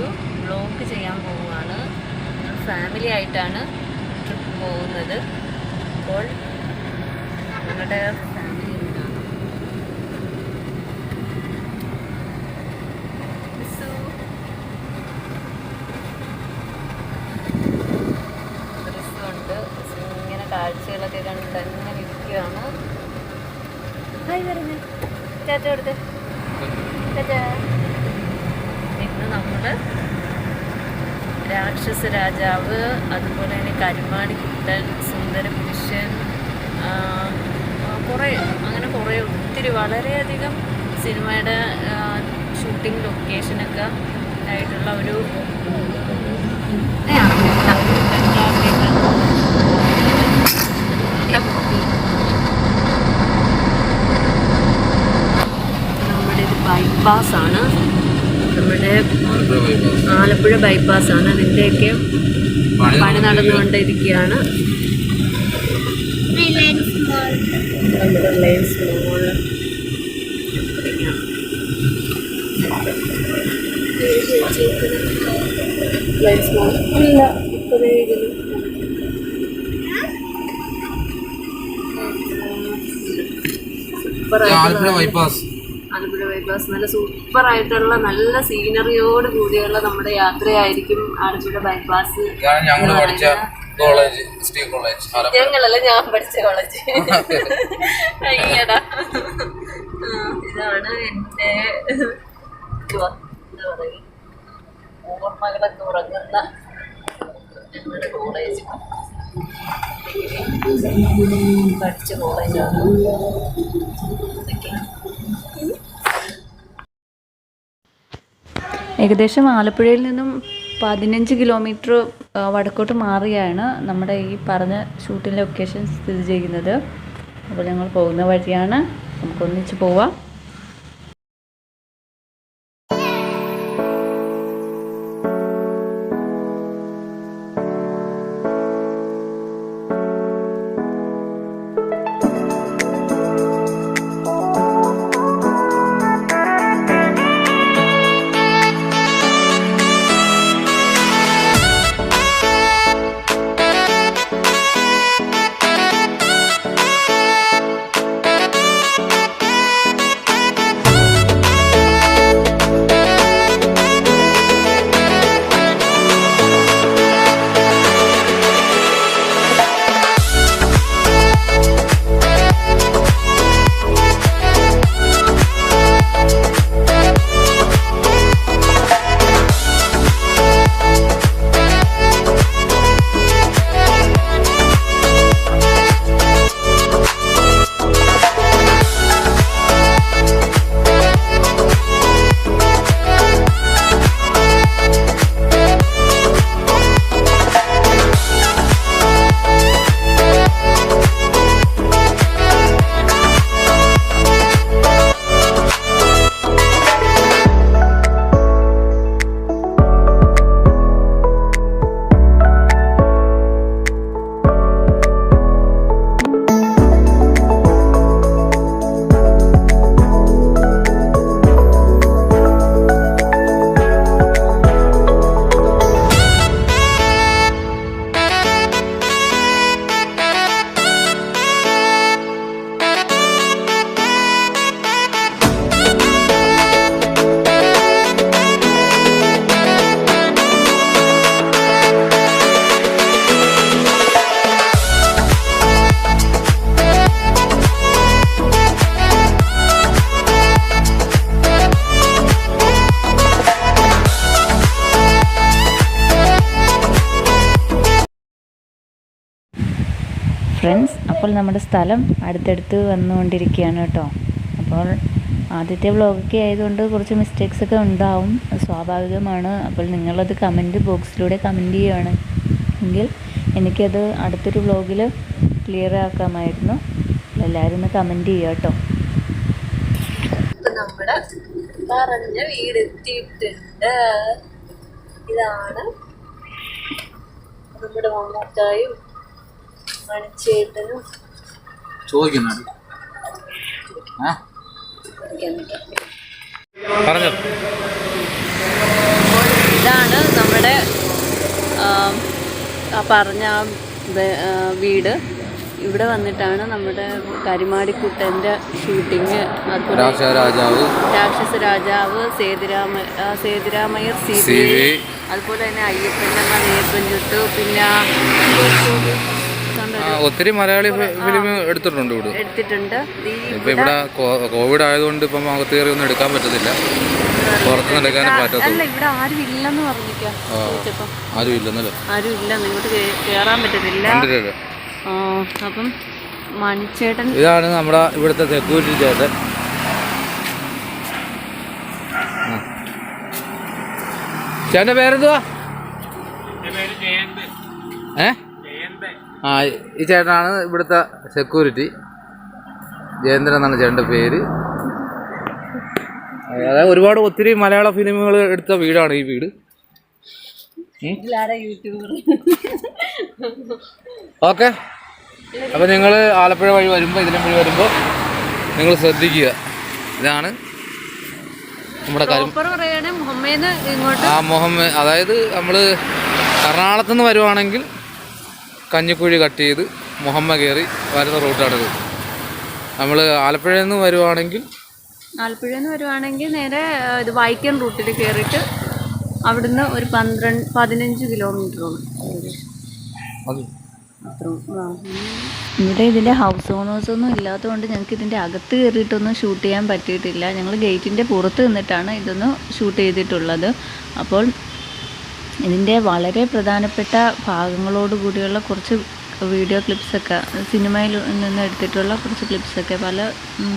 ഒരു വ്ലോഗ് ചെയ്യാൻ പോവുകയാണ്. ഫാമിലി ആയിട്ടാണ് ട്രിപ്പ് പോകുന്നത്. അപ്പോൾ ഞങ്ങളുടെ ഫാമിലി ഉണ്ട്. ഇങ്ങനെ കാഴ്ചകളൊക്കെ കണ്ട് തന്നെ ഇരിക്കുകയാണ്. ഹായ് പറഞ്ഞേ, ചാച്ച കൊടുത്ത് ചാച്ചാ. ഇന്ന് നമ്മൾ രാക്ഷസ രാജാവ്, അതുപോലെ തന്നെ കരുമാടി കുട്ടൻ, സുന്ദര പുരുഷൻ, കുറേ ഒത്തിരി വളരെയധികം സിനിമയുടെ ഷൂട്ടിംഗ് ലൊക്കേഷനൊക്കെ ആയിട്ടുള്ള ഒരു നമ്മുടെ ഇത് ബൈപ്പാസാണ്, നമ്മുടെ ആലപ്പുഴ ബൈപ്പാസാണ്. അതിൻ്റെയൊക്കെ പണി നടന്നുകൊണ്ടിരിക്കുകയാണ്. റിലയൻസ് മോൾ ഇല്ല, ആലപ്പുഴ ബൈപ്പാസ് നല്ല സൂപ്പർ ആയിട്ടുള്ള നല്ല സീനറിയോട് കൂടിയുള്ള നമ്മുടെ യാത്രയായിരിക്കും ആലപ്പുഴ ബൈപ്പാസ്. ഞങ്ങളല്ല, ഞാൻ പഠിച്ച കോളേജ്. അയ്യടാ, ഇതാണ് എൻ്റെ എന്താ പറയുക, ഓർമ്മകളൊക്കെ ഉറങ്ങുന്ന ഞങ്ങളുടെ കോളേജ്. പഠിച്ച കോളേജാണ്. ഏകദേശം ആലപ്പുഴയിൽ നിന്നും 15 കിലോമീറ്റർ വടക്കോട്ട് മാറിയാണ് നമ്മുടെ ഈ പറഞ്ഞ ഷൂട്ടിംഗ് ലൊക്കേഷൻ സ്ഥിതി ചെയ്യുന്നത്. അപ്പോൾ ഞങ്ങൾ പോകുന്ന വഴിയാണ്, നമുക്കൊന്നിച്ച് പോവാം. ഫ്രണ്ട്സ്, അപ്പോൾ നമ്മുടെ സ്ഥലം അടുത്തടുത്ത് വന്നുകൊണ്ടിരിക്കുകയാണ് കേട്ടോ. അപ്പോൾ ആദ്യത്തെ വ്ളോഗൊക്കെ ആയതുകൊണ്ട് കുറച്ച് മിസ്റ്റേക്സൊക്കെ ഉണ്ടാവും, സ്വാഭാവികമാണ്. അപ്പോൾ നിങ്ങളത് കമൻറ്റ് ബോക്സിലൂടെ കമൻറ്റ് ചെയ്യുകയാണെങ്കിൽ എനിക്കത് അടുത്തൊരു വ്ളോഗിൽ ക്ലിയർ ആക്കാമായിരുന്നു. എല്ലാവരും ഒന്ന് കമൻറ്റ് ചെയ്യുക കേട്ടോ. നമ്മുടെ പറഞ്ഞ വീട് എത്തിയിട്ടുണ്ട്. ഇതാണ് നമ്മുടെ മമ്മൂക്കായും മണിച്ചേട്ടനും പറഞ്ഞോ. ഇതാണ് പറഞ്ഞ വീട് ഇവിടെ വന്നിട്ടാണ് നമ്മുടെ കരിമാടിക്കുട്ടൻ്റെ ഷൂട്ടിങ്. അതുപോലെ രാക്ഷസ രാജാവ്, സേതുരാമയ്യർ സി ബി, അതുപോലെ തന്നെ അയ്യപ്പൻ്റമ്മ, നെയ്യപ്പൻ ചുട്ടു, പിന്നെ ഒത്തിരി മലയാളി ഫിലിം എടുത്തിട്ടുണ്ട്. ഇപ്പൊ ഇവിടെ കോവിഡ് ആയതുകൊണ്ട് ഇപ്പം അകത്ത് കയറി ഒന്നും എടുക്കാൻ പറ്റത്തില്ല, പുറത്തുനിന്ന് എടുക്കാനും പറ്റത്തില്ല. അല്ല, ഇവിടെ ആരും ഇല്ലെന്ന് പറഞ്ഞിരിക്കാം. ആരും ഇല്ലെന്നല്ലോ, ആരും ഇല്ല, ഇങ്ങോട്ട് കയറാൻ പറ്റത്തില്ല. അപ്പം മണിച്ചേട്ടൻ, ഇതാണ് നമ്മുടെ ഇവിടുത്തെ സെക്യൂരിറ്റി ചേട്ടൻ. ചേട്ടൻ്റെ പേരെന്തുവാ? ഈ ചേട്ടനാണ് ഇവിടുത്തെ സെക്യൂരിറ്റി. ജയേന്ദ്രൻ എന്നാണ് ചേട്ടൻ്റെ പേര്. അതായത് ഒത്തിരി മലയാള ഫിലിമുകൾ എടുത്ത വീടാണ് ഈ വീട്. ഓക്കെ, അപ്പം നിങ്ങൾ ആലപ്പുഴ വഴി വരുമ്പോൾ, ഇതിലും വഴി വരുമ്പോൾ നിങ്ങൾ ശ്രദ്ധിക്കുക. ഇതാണ് നമ്മുടെ മുഹമ്മദ്. അതായത് നമ്മൾ എറണാകുളത്ത് നിന്ന് വരുവാണെങ്കിൽ കഞ്ഞിക്കുഴി കട്ട് ചെയ്ത് മുഹമ്മ കയറി വരുന്ന റൂട്ടാണിത്. നമ്മൾ ആലപ്പുഴയിൽ നിന്ന് വരുവാണെങ്കിൽ നേരെ ഇത് വൈക്കം റൂട്ടിൽ കയറിയിട്ട് അവിടുന്ന് ഒരു 15 കിലോമീറ്ററോളം. ഇവിടെ ഇതിൻ്റെ ഹൗസ് ഓണേഴ്സൊന്നും ഇല്ലാത്തതുകൊണ്ട് ഞങ്ങൾക്ക് ഇതിൻ്റെ അകത്ത് കയറിയിട്ടൊന്നും ഷൂട്ട് ചെയ്യാൻ പറ്റിയിട്ടില്ല. ഞങ്ങൾ ഗേറ്റിൻ്റെ പുറത്ത് നിന്നിട്ടാണ് ഇതൊന്ന് ഷൂട്ട് ചെയ്തിട്ടുള്ളത്. അപ്പോൾ ഇതിൻ്റെ വളരെ പ്രധാനപ്പെട്ട ഭാഗങ്ങളോട് കൂടിയുള്ള കുറച്ച് വീഡിയോ ക്ലിപ്സൊക്കെ, സിനിമയിൽ നിന്ന് എടുത്തിട്ടുള്ള കുറച്ച് ക്ലിപ്സൊക്കെ,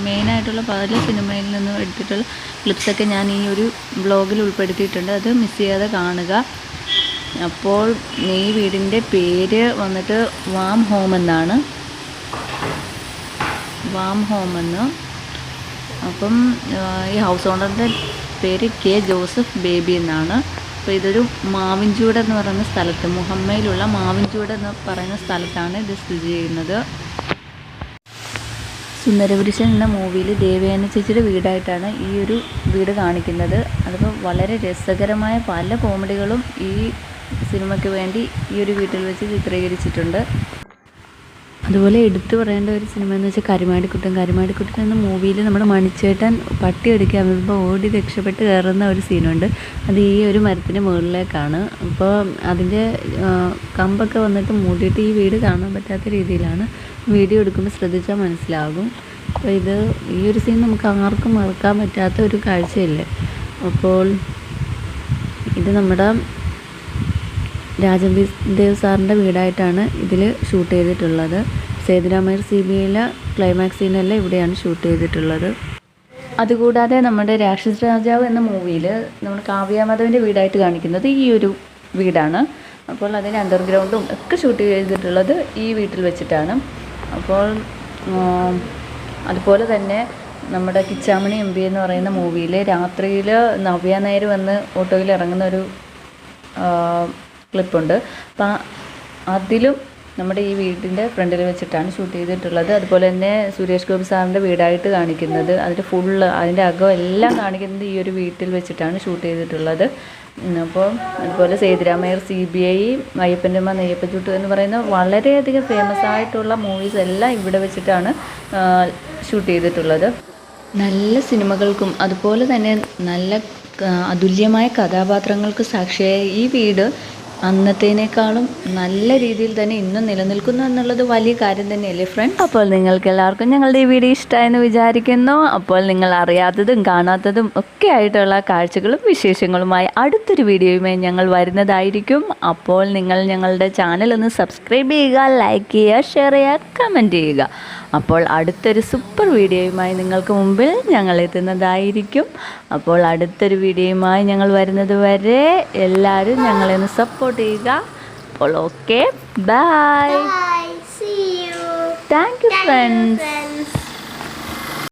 മെയിനായിട്ടുള്ള പല സിനിമയിൽ നിന്നും എടുത്തിട്ടുള്ള ക്ലിപ്സൊക്കെ ഞാൻ ഈ ഒരു വ്ളോഗിൽ ഉൾപ്പെടുത്തിയിട്ടുണ്ട്. അത് മിസ് ചെയ്യാതെ കാണുക. അപ്പോൾ ഈ വീടിൻ്റെ പേര് വന്നിട്ട് വാം ഹോം എന്നാണ്. അപ്പം ഈ ഹൗസ് ഓണറിൻ്റെ പേര് കെ ജോസഫ് ബേബി എന്നാണ്. അപ്പോൾ ഇതൊരു മാവിൻചൂട് എന്ന് പറയുന്ന സ്ഥലത്ത്, മുഹമ്മയിലുള്ള മാവിൻചൂട് എന്ന് പറയുന്ന സ്ഥലത്താണ് ഇത് സ്ഥിതി ചെയ്യുന്നത്. സുന്ദരപുരുഷൻ എന്ന മൂവിയിൽ ദേവയാനി ചേച്ചിയുടെ വീടായിട്ടാണ് ഈ ഒരു വീട് കാണിക്കുന്നത്. അതിപ്പോൾ വളരെ രസകരമായ പല കോമഡികളും ഈ സിനിമയ്ക്ക് വേണ്ടി ഈ ഒരു വീട്ടിൽ വെച്ച് ചിത്രീകരിച്ചിട്ടുണ്ട്. അതുപോലെ എടുത്തു പറയേണ്ട ഒരു സിനിമ എന്ന് വെച്ചാൽ കരിമാടിക്കുട്ടൻ എന്ന മൂവിയിൽ നമ്മുടെ മണിച്ചേട്ടൻ പട്ടി എടുക്കാൻ വരുമ്പോൾ ഓടി രക്ഷപ്പെട്ട് കയറുന്ന ഒരു സീനുണ്ട്. അത് ഈ ഒരു മരത്തിൻ്റെ മുകളിലേക്കാണ്. അപ്പോൾ അതിൻ്റെ കമ്പൊക്കെ വന്നിട്ട് മൂടിയിട്ട് ഈ വീട് കാണാൻ പറ്റാത്ത രീതിയിലാണ്. വീഡിയോ എടുക്കുമ്പോൾ ശ്രദ്ധിച്ചാൽ മനസ്സിലാകും. അപ്പോൾ ഈ ഒരു സീൻ നമുക്ക് ആർക്കും മറക്കാൻ പറ്റാത്ത ഒരു കാഴ്ചയല്ലേ. അപ്പോൾ ഇത് നമ്മുടെ രാജദേവ് സാറിൻ്റെ വീടായിട്ടാണ് ഇതിൽ ഷൂട്ട് ചെയ്തിട്ടുള്ളത്. സേതുരാമയ്യർ CBയിലെ ക്ലൈമാക്സ് സീനെല്ലാം ഇവിടെയാണ് ഷൂട്ട് ചെയ്തിട്ടുള്ളത്. അതുകൂടാതെ നമ്മുടെ രാക്ഷസ രാജാവ് എന്ന മൂവിയിൽ നമ്മൾ കാവ്യാമാധവൻ്റെ വീടായിട്ട് കാണിക്കുന്നത് ഈ ഒരു വീടാണ്. അപ്പോൾ അതിന് അണ്ടർഗ്രൗണ്ടും ഒക്കെ ഷൂട്ട് ചെയ്തിട്ടുള്ളത് ഈ വീട്ടിൽ വെച്ചിട്ടാണ്. അപ്പോൾ അതുപോലെ തന്നെ നമ്മുടെ കിച്ചാമണി MP എന്ന് പറയുന്ന മൂവിയിൽ രാത്രിയിൽ നവ്യ നായർ വന്ന് ഓട്ടോയിൽ ഇറങ്ങുന്ന ഒരു ക്ലിപ്പുണ്ട്. അപ്പം അതിലും നമ്മുടെ ഈ വീടിൻ്റെ ഫ്രണ്ടിൽ വെച്ചിട്ടാണ് ഷൂട്ട് ചെയ്തിട്ടുള്ളത്. അതുപോലെ തന്നെ സുരേഷ് ഗോപി സാറിൻ്റെ വീടായിട്ട് കാണിക്കുന്നത്, അതിൻ്റെ അകം എല്ലാം കാണിക്കുന്നത് ഈ ഒരു വീട്ടിൽ വെച്ചിട്ടാണ് ഷൂട്ട് ചെയ്തിട്ടുള്ളത്. അപ്പോൾ അതുപോലെ സേതുരാമയ്യർ CBI, അയ്യപ്പൻ്റമ്മ, നെയ്യപ്പൻ ചുട്ടു എന്ന് പറയുന്ന വളരെയധികം ഫേമസ് ആയിട്ടുള്ള മൂവീസ് എല്ലാം ഇവിടെ വെച്ചിട്ടാണ് ഷൂട്ട് ചെയ്തിട്ടുള്ളത്. നല്ല സിനിമകൾക്കും അതുപോലെ തന്നെ നല്ല അതുല്യമായ കഥാപാത്രങ്ങൾക്ക് സാക്ഷിയായ ഈ വീട് അന്നത്തേനേക്കാളും നല്ല രീതിയിൽ തന്നെ ഇന്നും നിലനിൽക്കുന്നു എന്നുള്ളത് വലിയ കാര്യം തന്നെയല്ലേ ഫ്രണ്ട്. അപ്പോൾ നിങ്ങൾക്ക് എല്ലാവർക്കും ഞങ്ങളുടെ ഈ വീഡിയോ ഇഷ്ടമായെന്ന് വിചാരിക്കുന്നു. അപ്പോൾ നിങ്ങൾ അറിയാത്തതും കാണാത്തതും ഒക്കെ ആയിട്ടുള്ള കാഴ്ചകളും വിശേഷങ്ങളുമായി അടുത്തൊരു വീഡിയോയുമായി ഞങ്ങൾ വരുന്നതായിരിക്കും. അപ്പോൾ നിങ്ങൾ ഞങ്ങളുടെ ചാനൽ ഒന്ന് സബ്സ്ക്രൈബ് ചെയ്യുക, ലൈക്ക് ചെയ്യുക, ഷെയർ ചെയ്യുക, കമൻറ്റ് ചെയ്യുക. അപ്പോൾ അടുത്തൊരു സൂപ്പർ വീഡിയോയുമായി നിങ്ങൾക്ക് മുമ്പിൽ ഞങ്ങൾ എത്തുന്നതായിരിക്കും. അപ്പോൾ അടുത്തൊരു വീഡിയോയുമായി ഞങ്ങൾ വരുന്നത് വരെ എല്ലാവരും ഞങ്ങളെ ഒന്ന് സപ്പോർട്ട് ചെയ്യുക. അപ്പോൾ okay, bye. See you. Thank you, friends.